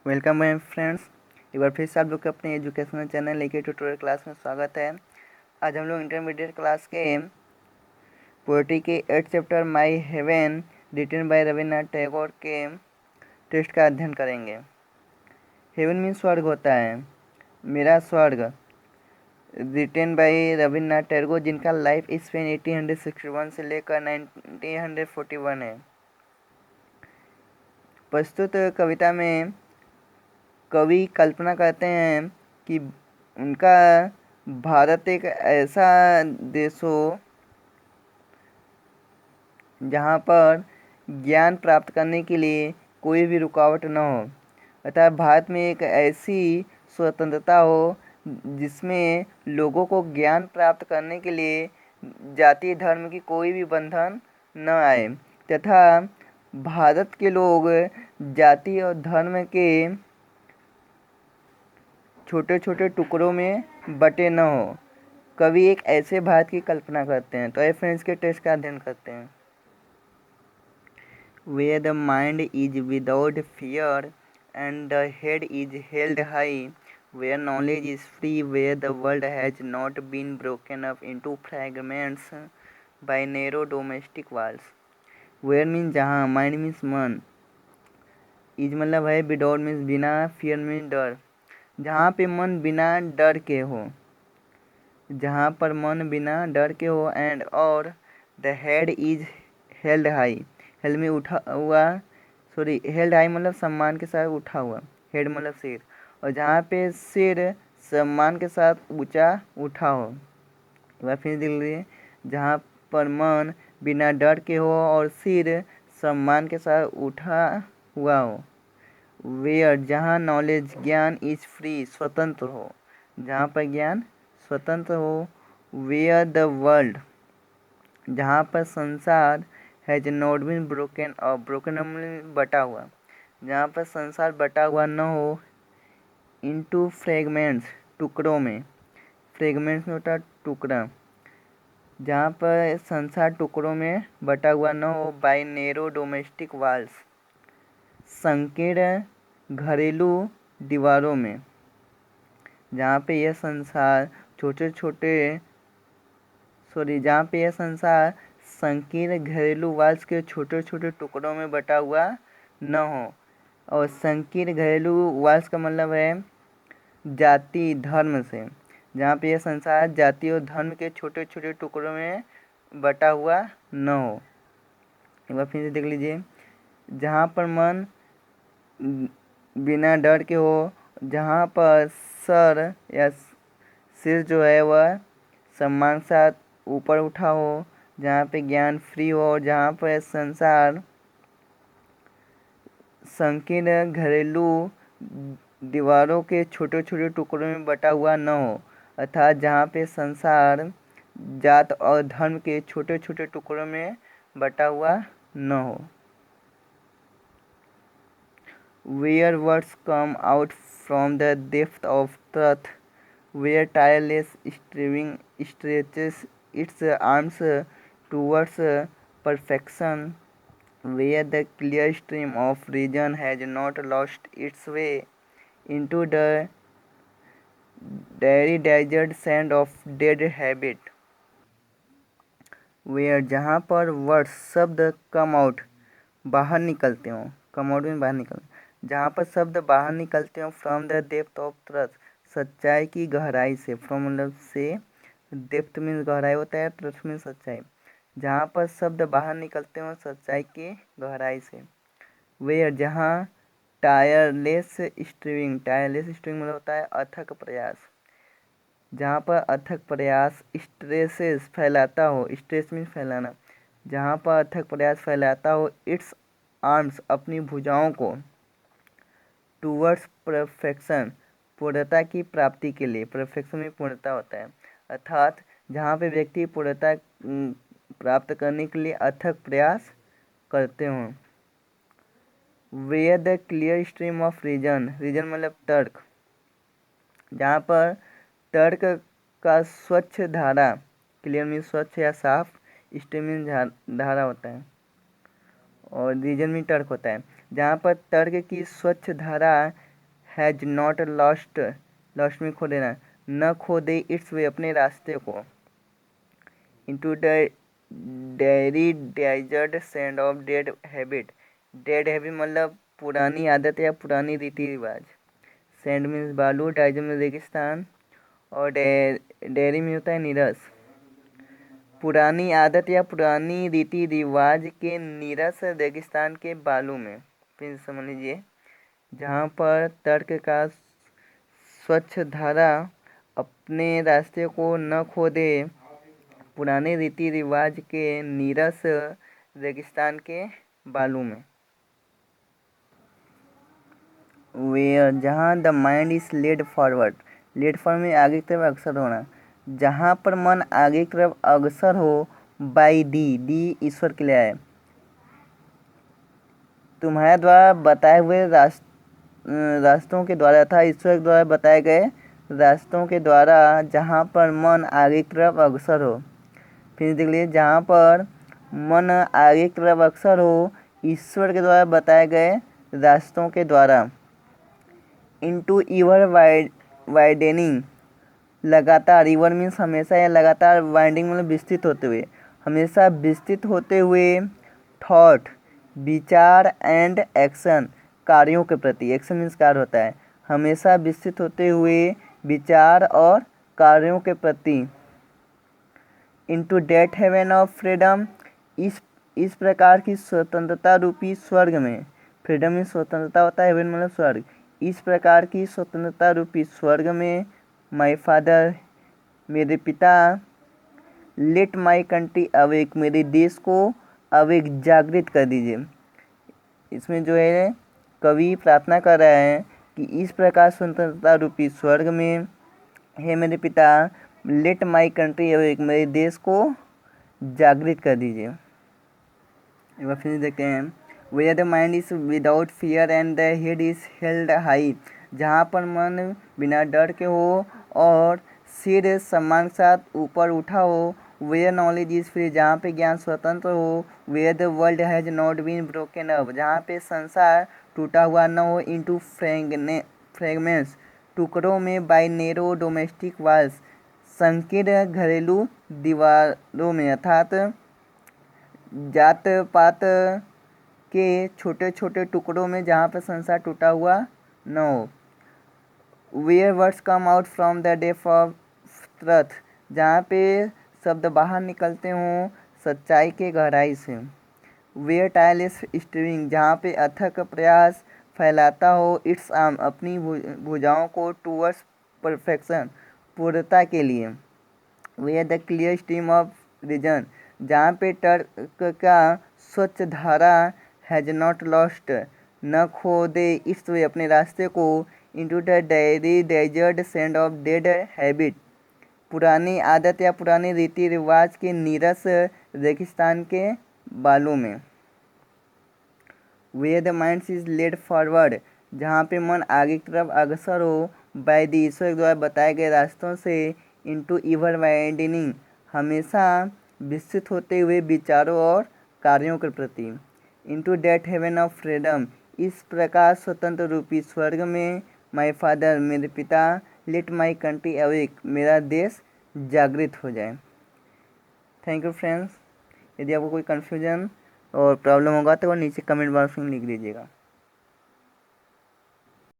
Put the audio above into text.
Welcome my friends. एक बार फिर से आप लोग के अपने एजुकेशनल चैनल लेके ट्यूटोरियल क्लास में स्वागत है। आज हम लोग इंटरमीडिएट क्लास के पोएट्री के 8th chapter my heaven written by Rabindranath Tagore के टेस्ट का अध्ययन करेंगे। हेवन मीन्स स्वर्ग होता है, मेरा स्वर्ग, रिटन बाय रविन्द्रनाथ टैगोर, जिनका लाइफ स्पेन 1861 से लेकर 1941 है। प्रस्तुत कविता में कवि कल्पना करते हैं कि उनका भारत एक ऐसा देश हो जहाँ पर ज्ञान प्राप्त करने के लिए कोई भी रुकावट न हो, अतः भारत में एक ऐसी स्वतंत्रता हो जिसमें लोगों को ज्ञान प्राप्त करने के लिए जाति धर्म की कोई भी बंधन न आए, तथा भारत के लोग जाति और धर्म के छोटे छोटे टुकड़ों में बटे न हो। कवि एक ऐसे भारत की कल्पना करते हैं। तो आइए फ्रेंड्स के टेस्ट का अध्ययन करते हैं। Where the mind is without fear and the head is held high, where knowledge is free, where the world has not been broken up into fragments by narrow domestic walls. Where means जहाँ, mind means मन, is मतलब है, without means बिना, fear means डर, जहाँ पे मन बिना डर के हो, जहाँ पर मन बिना डर के हो, एंड और the head is held high, held में उठा हुआ, सॉरी हेल्ड हाई मतलब सम्मान के साथ उठा हुआ, हेड मतलब सिर, और जहाँ पे सिर सम्मान के साथ ऊंचा उठा हो। एक बार फिर देख लीजिए, जहाँ पर मन बिना डर के हो और सिर सम्मान के साथ उठा हुआ हो। वेयर जहाँ नॉलेज ज्ञान इज फ्री स्वतंत्र हो, जहाँ पर ज्ञान स्वतंत्र हो। वेयर द वर्ल्ड जहाँ पर संसार हैज नॉट बीन ब्रोकन, और ब्रोकन बटा हुआ, जहाँ पर संसार बटा हुआ न हो। इनटू फ्रेगमेंट्स टुकड़ों में, फ्रेगमेंट्स में होता टुकड़ा, जहाँ पर संसार टुकड़ों में बटा हुआ न हो। बाय नेरो डोमेस्टिक वाल्स संकीर्ण घरेलू दीवारों में, जहाँ पे यह संसार जहाँ पे यह संसार संकीर्ण घरेलू वाल्स के छोटे छोटे टुकड़ों में बटा हुआ न हो। और संकीर्ण घरेलू वाल्स का मतलब है जाति धर्म से, जहाँ पे यह संसार जाति और धर्म के छोटे छोटे टुकड़ों में बटा हुआ न हो। एक बार फिर से देख लीजिए, जहाँ पर मन बिना डर के हो, जहाँ पर सर या सिर जो है वह सम्मान के साथ ऊपर उठा हो, जहाँ पे ज्ञान फ्री हो, जहाँ पर संसार संकीर्ण घरेलू दीवारों के छोटे छोटे टुकड़ों में बटा हुआ न हो, अर्थात जहाँ पे संसार जात और धर्म के छोटे छोटे टुकड़ों में बटा हुआ न हो। Where words come out from the depth of truth, where tireless striving stretches its arms towards perfection, where the clear stream of reason has not lost its way into the dreary desert sand of dead habit, where जहाँ पर words शब्द come out बाहर निकलते हों, come out में बाहर निकल, जहाँ पर शब्द बाहर निकलते हों from the depth of truth सच्चाई की गहराई से, फ्रॉम मतलब से, डेप्थ मीन्स गहराई होता है, ट्रथ मीन्स सच्चाई, जहाँ पर शब्द बाहर निकलते हों सच्चाई की गहराई से। वेयर जहाँ टायरलेस स्ट्रीविंग, टायरलेस स्ट्रीविंग मतलब होता है अथक प्रयास, जहाँ पर अथक प्रयास स्ट्रेसेस फैलाता हो, स्ट्रेस मीन्स फैलाना, जहाँ पर अथक प्रयास फैलाता हो इट्स आर्म्स अपनी भुजाओं को, टूवर्ड्स परफेक्शन पूर्णता की प्राप्ति के लिए, परफेक्शन में पूर्णता होता है, अर्थात जहाँ पे व्यक्ति पूर्णता प्राप्त करने के लिए अथक प्रयास करते हों। Where the clear stream of reason, reason मतलब तर्क, जहाँ पर तर्क का स्वच्छ धारा, क्लियर मीन्स स्वच्छ या साफ, स्ट्रीम मीन्स धारा होता है, और रीजन में तर्क होता है, जहाँ पर तर्क की स्वच्छ धारा हैज नॉट लॉस्ट, लॉस्ट में खो देना, न खो दे इट्स वे अपने रास्ते को, into the dreary desert sand of dead habit, dead habit मतलब पुरानी आदत या पुरानी रीति रिवाज, सैंड मीन्स बालू, डेजर्ट में रेगिस्तान, और डेयरी में होता है नीरस, पुरानी आदत या पुरानी रीति रिवाज के नीरस रेगिस्तान के बालू में। फिर समझ लीजिए, जहाँ पर तर्क का स्वच्छ धारा अपने रास्ते को न खो दे, पुराने रीति रिवाज के नीरस रेगिस्तान के बालू में। वेयर, जहाँ the mind is led forward, led forward में आगे की तरफ अग्रसर होना, जहाँ पर मन आगे की तरफ अग्रसर हो, बाई दी ईश्वर के लिए आए, तुम्हारे द्वारा बताए हुए रास्तों के द्वारा था, ईश्वर के द्वारा बताए गए रास्तों के द्वारा, जहाँ पर मन आगे की तरफ अग्रसर हो। फिर देख लीजिए, जहाँ पर मन आगे की तरफ अग्रसर हो, ईश्वर के द्वारा बताए गए रास्तों के द्वारा, इनटू ईवर वाइडेनिंग, लगातार, ईवर मीन्स हमेशा या लगातार, वाइंडिंग मतलब विस्तृत होते हुए, हमेशा विस्तृत होते हुए, थॉट विचार, एंड एक्शन कार्यों के प्रति, एक्शन मीन्स कार्य होता है, हमेशा विस्तृत होते हुए विचार और कार्यों के प्रति, into that heaven of freedom, इस प्रकार की स्वतंत्रता रूपी स्वर्ग में, फ्रीडम में स्वतंत्रता होता है, हेवन मतलब स्वर्ग, इस प्रकार की स्वतंत्रता रूपी स्वर्ग में, माई फादर मेरे पिता, लेट माई कंट्री अवेक, मेरे देश को अवेक जागृत कर दीजिए। इसमें जो है कवि प्रार्थना कर रहा है कि इस प्रकार स्वतंत्रता रूपी स्वर्ग में, हे मेरे पिता, लेट माई कंट्री अवेक, मेरे देश को जागृत कर दीजिए। एक बार फिर देखते हैं, where the mind is without fear and the head is held high, जहाँ पर मन बिना डर के हो और सिर सम्मान के साथ ऊपर उठा हो, वेयर नॉलेज इज फ्री, जहाँ पे ज्ञान स्वतंत्र हो, where the world has not been broken up, जहाँ पे संसार टूटा हुआ न हो, इनटू फ्रेगमेंट्स, टुकड़ों में, बाय नेरो डोमेस्टिक वाल्स, संकीर्ण घरेलू दीवारों में, अर्थात जात पात के छोटे छोटे टुकड़ों में, जहाँ पर संसार टूटा हुआ न हो, where words come out from the depth of truth, जहाँ पे शब्द बाहर निकलते हों सच्चाई के गहराई से, वेयर टायरलेस स्ट्रीविंग, जहाँ पे अथक प्रयास फैलाता हो इट्स आर्म, अपनी भुजाओं को, टूवर्ड्स परफेक्शन, पूर्णता के लिए, where the clear stream of reason, जहाँ पे तर्क का स्वच्छ धारा, हैज नॉट लॉस्ट, न खो दे इस वे अपने रास्ते को, into the dreary desert sand of dead habit, पुरानी आदत या पुराने रीति रिवाज के नीरस रेगिस्तान के बालों में, where the mind is led forward, जहाँ पे मन आगे की तरफ अग्रसर हो, बाय द ईश्वर द्वारा बताए गए रास्तों से, इनटू ईवर वाइडनिंग, हमेशा विस्तृत होते हुए विचारों और कार्यों के प्रति, into that heaven of freedom, इस प्रकार स्वतंत्र रूपी स्वर्ग में, माय फादर मेरे पिता, लेट माय कंट्री अवेक, मेरा देश जागृत हो जाए। Thank you friends. यदि आपको कोई कन्फ्यूजन और प्रॉब्लम होगा तो नीचे कमेंट बॉक्स में लिख दीजिएगा।